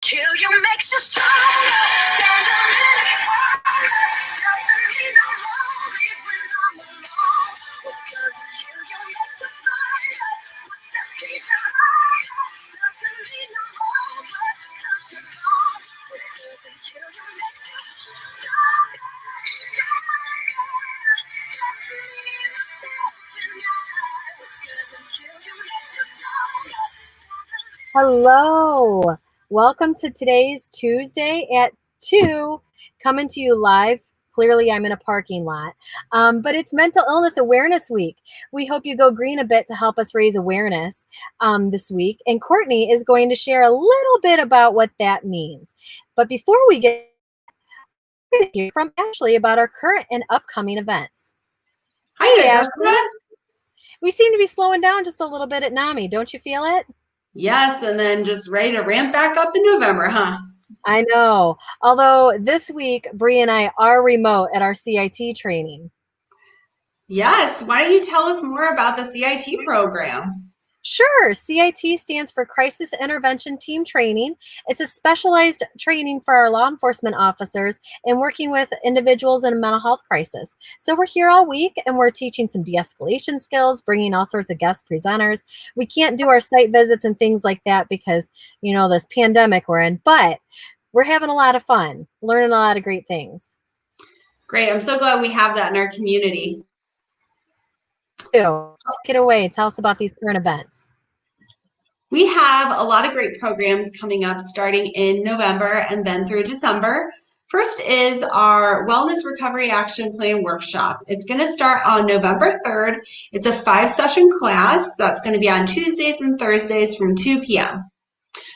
Kill you makes you stronger. Stand a minute longer. Doesn't mean I'm lonely when I'm alone. What doesn't kill you makes you fighter. What steps keep you higher. Doesn't mean I'm over. 'Cause you're gone. What doesn't kill you makes you stronger. Just me, myself, and I. What doesn't kill you makes you stronger. Hello. Welcome to today's Tuesday at 2, coming to you live. Clearly, I'm in a parking lot, but it's Mental Illness Awareness Week. We hope you go green a bit to help us raise awareness this week. And Courtney is going to share a little bit about what that means. But before we get to hear from Ashley about our current and upcoming events. Hi there, Ashley. We seem to be slowing down just a little bit at NAMI. Don't you feel it? Yes, and then just ready to ramp back up in November, huh? I know. Although this week, Bree and I are remote at our CIT training. Yes. Why don't you tell us more about the CIT program? Sure. CIT stands for Crisis Intervention Team Training. It's a specialized training for our law enforcement officers and working with individuals in a mental health crisis. So we're here all week and we're teaching some de-escalation skills, bringing all sorts of guest presenters. We can't do our site visits and things like that because, you know, this pandemic we're in, but we're having a lot of fun, learning a lot of great things. Great. I'm so glad we have that in our community. Take it away. Tell us about these current events. We have a lot of great programs coming up starting in November and then through December. First is our Wellness Recovery Action Plan Workshop. It's going to start on November 3rd. It's a 5-session class that's going to be on Tuesdays and Thursdays from 2 p.m.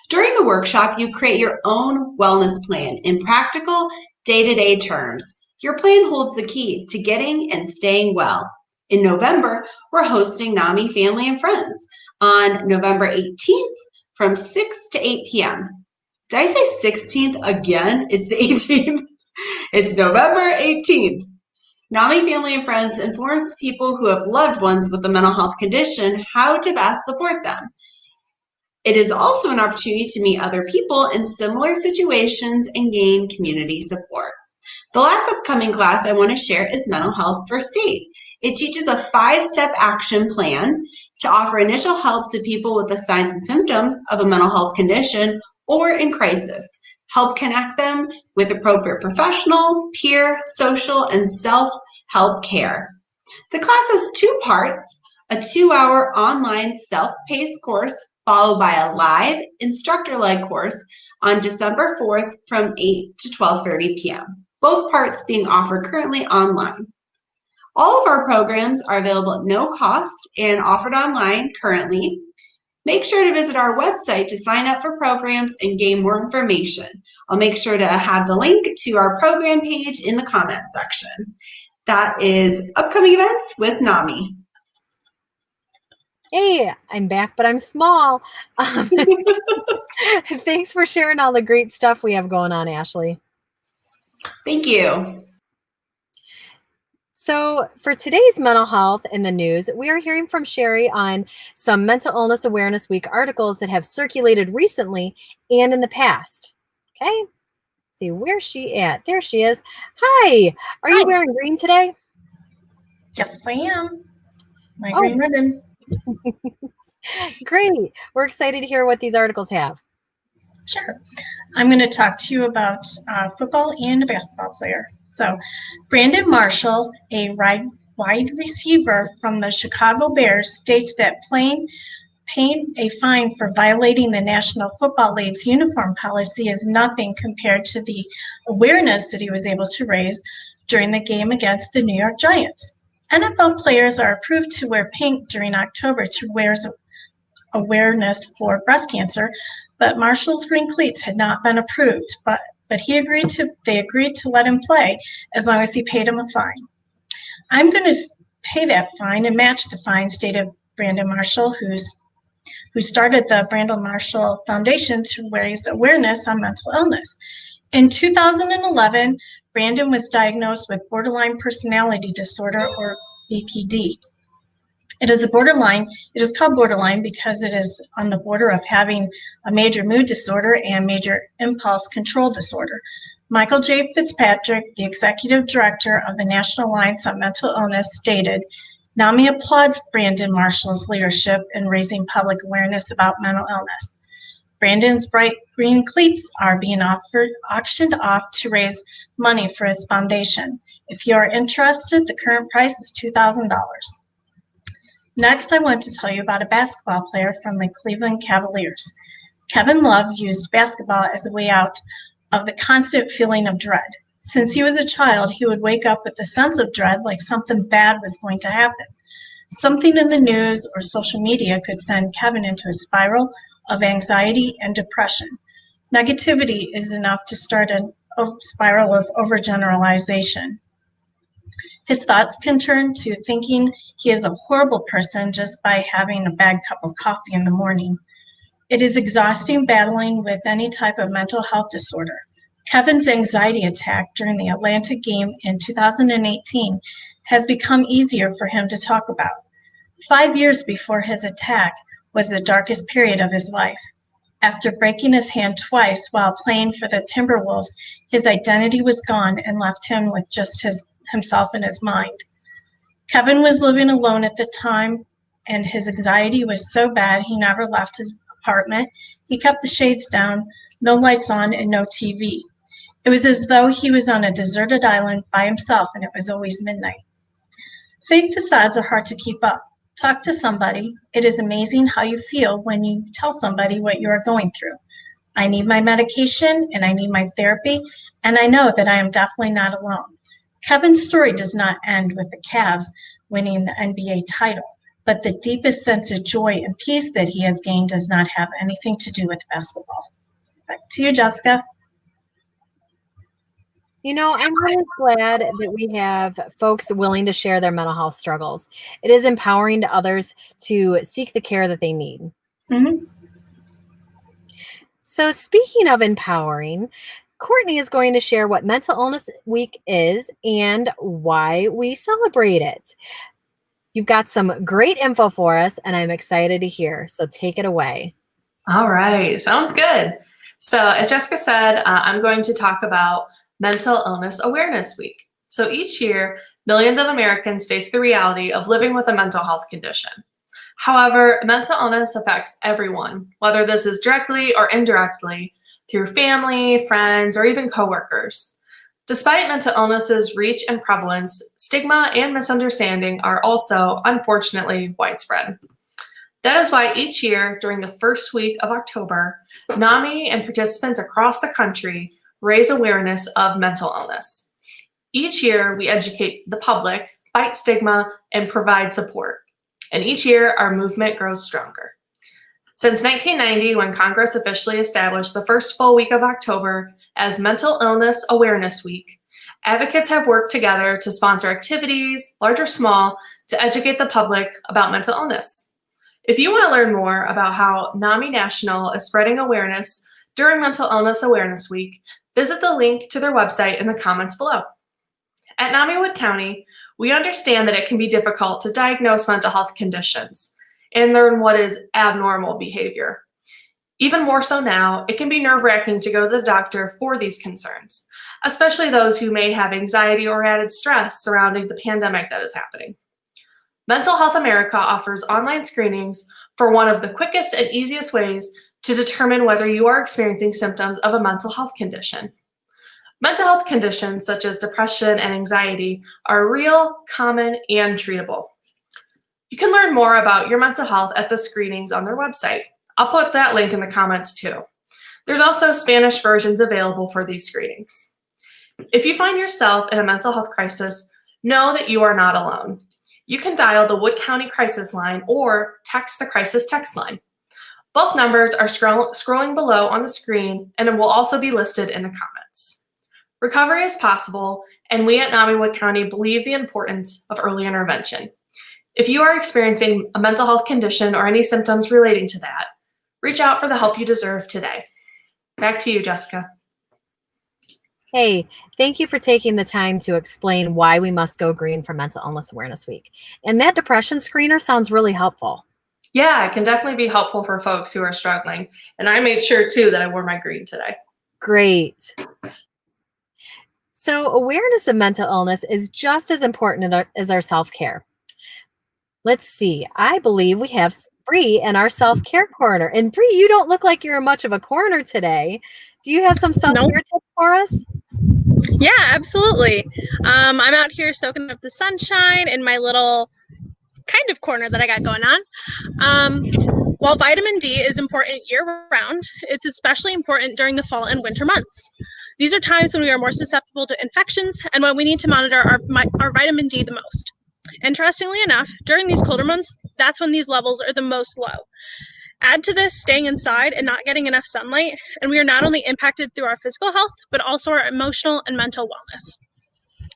During the workshop, you create your own wellness plan in practical, day-to-day terms. Your plan holds the key to getting and staying well. In November, we're hosting NAMI Family and Friends on November 18th from 6 to 8 p.m. Did I say 16th again? It's the 18th. It's November 18th. NAMI Family and Friends informs people who have loved ones with a mental health condition how to best support them. It is also an opportunity to meet other people in similar situations and gain community support. The last upcoming class I want to share is Mental Health First Aid. It teaches a 5-step action plan to offer initial help to people with the signs and symptoms of a mental health condition or in crisis. Help connect them with appropriate professional, peer, social, and self-help care. The class has 2 parts, a 2-hour online self-paced course followed by a live instructor-led course on December 4th from 8 to 12:30 p.m. Both parts being offered currently online. All of our programs are available at no cost and offered online currently. Make sure to visit our website to sign up for programs and gain more information. I'll make sure to have the link to our program page in the comment section. That is upcoming events with NAMI. Hey, I'm back, but I'm small. Thanks for sharing all the great stuff we have going on, Ashley. Thank you. So for today's mental health in the news, we are hearing from Shari on some Mental Illness Awareness Week articles that have circulated recently and in the past. Okay, let's see, where's she at? There she is. Hi, are you wearing green today? Yes, I am. My green ribbon. Great. We're excited to hear what these articles have. Sure. I'm going to talk to you about football and a basketball player. So, Brandon Marshall, a wide receiver from the Chicago Bears, states that paying a fine for violating the National Football League's uniform policy is nothing compared to the awareness that he was able to raise during the game against the New York Giants. NFL players are approved to wear pink during October to raise awareness for breast cancer, but Marshall's green cleats had not been approved, but they agreed to let him play as long as he paid him a fine. I'm going to pay that fine and match the fine, stated Brandon Marshall, who started the Brandon Marshall Foundation to raise awareness on mental illness. In 2011, Brandon was diagnosed with borderline personality disorder, or BPD. It is borderline. It is called borderline because it is on the border of having a major mood disorder and major impulse control disorder. Michael J. Fitzpatrick, the executive director of the National Alliance on Mental Illness, stated, NAMI applauds Brandon Marshall's leadership in raising public awareness about mental illness. Brandon's bright green cleats are being auctioned off to raise money for his foundation. If you are interested, the current price is $2,000. Next, I want to tell you about a basketball player from the Cleveland Cavaliers. Kevin Love used basketball as a way out of the constant feeling of dread. Since he was a child, he would wake up with a sense of dread, like something bad was going to happen. Something in the news or social media could send Kevin into a spiral of anxiety and depression. Negativity is enough to start a spiral of overgeneralization. His thoughts can turn to thinking he is a horrible person just by having a bad cup of coffee in the morning. It is exhausting battling with any type of mental health disorder. Kevin's anxiety attack during the Atlanta game in 2018 has become easier for him to talk about. 5 years before his attack was the darkest period of his life. After breaking his hand twice while playing for the Timberwolves, his identity was gone and left him with just himself in his mind. Kevin was living alone at the time, and his anxiety was so bad he never left his apartment. He kept the shades down, no lights on, and no TV. It was as though he was on a deserted island by himself, and it was always midnight. Fake facades are hard to keep up. Talk to somebody. It is amazing how you feel when you tell somebody what you are going through. I need my medication, and I need my therapy, and I know that I am definitely not alone. Kevin's story does not end with the Cavs winning the NBA title, but the deepest sense of joy and peace that he has gained does not have anything to do with basketball. Back to you, Jessica. You know, I'm really glad that we have folks willing to share their mental health struggles. It is empowering to others to seek the care that they need. Mm-hmm. So speaking of empowering, Courtney is going to share what Mental Illness Week is and why we celebrate it. You've got some great info for us, and I'm excited to hear. So take it away. All right. Sounds good. So as Jessica said, I'm going to talk about Mental Illness Awareness Week. So each year, millions of Americans face the reality of living with a mental health condition. However, mental illness affects everyone, whether this is directly or indirectly, through family, friends, or even coworkers. Despite mental illness's reach and prevalence, stigma and misunderstanding are also, unfortunately, widespread. That is why each year, during the first week of October, NAMI and participants across the country raise awareness of mental illness. Each year, we educate the public, fight stigma, and provide support. And each year, our movement grows stronger. Since 1990, when Congress officially established the first full week of October as Mental Illness Awareness Week, advocates have worked together to sponsor activities, large or small, to educate the public about mental illness. If you want to learn more about how NAMI National is spreading awareness during Mental Illness Awareness Week, visit the link to their website in the comments below. At NAMI Wood County, we understand that it can be difficult to diagnose mental health conditions and learn what is abnormal behavior. Even more so now, it can be nerve-wracking to go to the doctor for these concerns, especially those who may have anxiety or added stress surrounding the pandemic that is happening. Mental Health America offers online screenings for one of the quickest and easiest ways to determine whether you are experiencing symptoms of a mental health condition. Mental health conditions such as depression and anxiety are real, common, and treatable. You can learn more about your mental health at the screenings on their website. I'll put that link in the comments too. There's also Spanish versions available for these screenings. If you find yourself in a mental health crisis, know that you are not alone. You can dial the Wood County Crisis Line or text the Crisis Text Line. Both numbers are scrolling below on the screen and will also be listed in the comments. Recovery is possible, and we at NAMI Wood County believe the importance of early intervention. If you are experiencing a mental health condition or any symptoms relating to that, reach out for the help you deserve today. Back to you, Jessica. Hey, thank you for taking the time to explain why we must go green for Mental Illness Awareness Week. And that depression screener sounds really helpful. Yeah, it can definitely be helpful for folks who are struggling. And I made sure too that I wore my green today. Great. So, awareness of mental illness is just as important as our self-care. Let's see. I believe we have Bree in our self-care corner. And Bree, you don't look like you're much of a corner today. Do you have some self-care tips for us? Yeah, absolutely. I'm out here soaking up the sunshine in my little kind of corner that I got going on. While vitamin D is important year-round, it's especially important during the fall and winter months. These are times when we are more susceptible to infections and when we need to monitor our vitamin D the most. Interestingly enough, during these colder months, that's when these levels are the most low. Add to this staying inside and not getting enough sunlight, and we are not only impacted through our physical health, but also our emotional and mental wellness.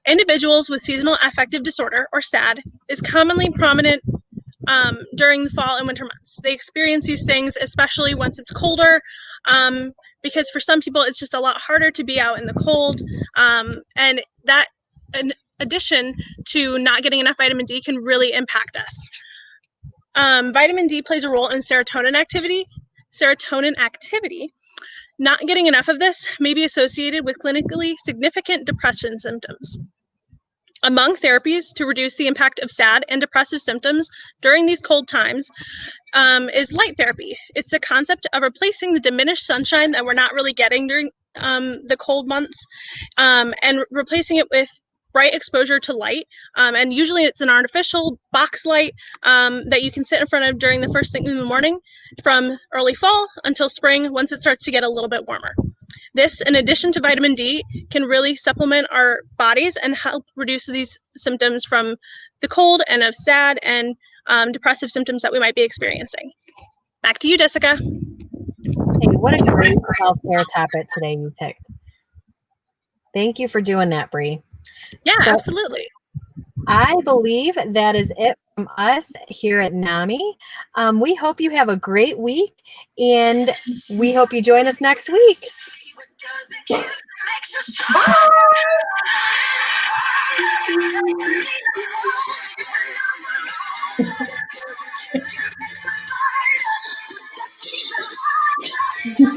Individuals with seasonal affective disorder, or SAD, is commonly prominent during the fall and winter months. They experience these things, especially once it's colder, because for some people it's just a lot harder to be out in the cold, and that, in addition to not getting enough vitamin D, can really impact us. Vitamin D plays a role in serotonin activity. Not getting enough of this may be associated with clinically significant depression symptoms. Among therapies to reduce the impact of SAD and depressive symptoms during these cold times is light therapy. It's the concept of replacing the diminished sunshine that we're not really getting during the cold months, and replacing it with bright exposure to light, and usually it's an artificial box light that you can sit in front of during the first thing in the morning from early fall until spring, once it starts to get a little bit warmer. This, in addition to vitamin D, can really supplement our bodies and help reduce these symptoms from the cold and of SAD and depressive symptoms that we might be experiencing. Back to you, Jessica. Hey, what a great self-care topic today you picked. Thank you for doing that, Bree. Yeah, absolutely. I believe that is it from us here at NAMI. We hope you have a great week, and we hope you join us next week. Bye.